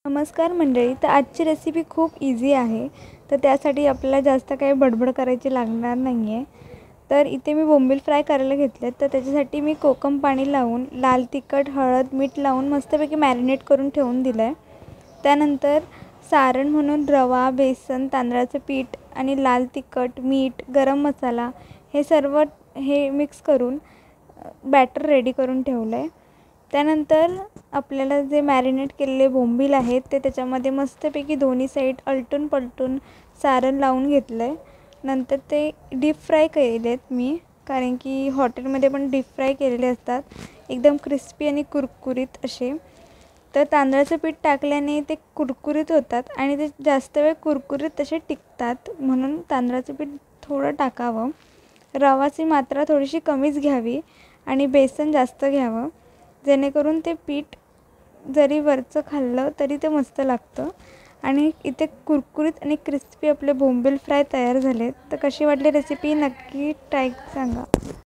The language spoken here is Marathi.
नमस्कार मंडळी. तर आजची रेसिपी खूप इझी आहे. तर त्यासाठी आपल्याला जास्त काही बडबड करायची लागणार नाही आहे. तर इथे मी बोंबील फ्राय करायला घेतले. तर त्याच्यासाठी मी कोकम पाणी लावून लाल तिखट हळद मीठ लावून मस्तपैकी मॅरिनेट करून ठेवून दिलं आहे. त्यानंतर सारण म्हणून रवा बेसन तांदळाचं पीठ आणि लाल तिखट मीठ गरम मसाला हे सर्व मिक्स करून बॅटर रेडी करून ठेवलं आहे. त्यानंतर आपल्याला जे मॅरिनेट केलेले बोंबील आहेत ते त्याच्यामध्ये मस्तपैकी दोन्ही साईड अलटून पलटून सारण लावून घेतलं आहे. नंतर ते डीप फ्राय केलेत मी, कारण की हॉटेलमध्ये पण डीप फ्राय केलेले असतात एकदम क्रिस्पी आणि कुरकुरीत असे. तर तांदळाचं पीठ टाकल्याने ते कुरकुरीत होतात आणि ते जास्त वेळ कुरकुरीत तसे टिकतात, म्हणून तांदळाचं पीठ थोडं टाकावं. रवाची मात्रा थोडीशी कमीच घ्यावी आणि बेसन जास्त घ्यावं, जेणेकरून ते पीठ जरी वरचं खाल्लं तरी ते मस्त लागतं. आणि इथे कुरकुरीत आणि क्रिस्पी आपले बोंबील फ्राय तयार झाले. तर कशी वाटली रेसिपी नक्की ट्राय सांगा.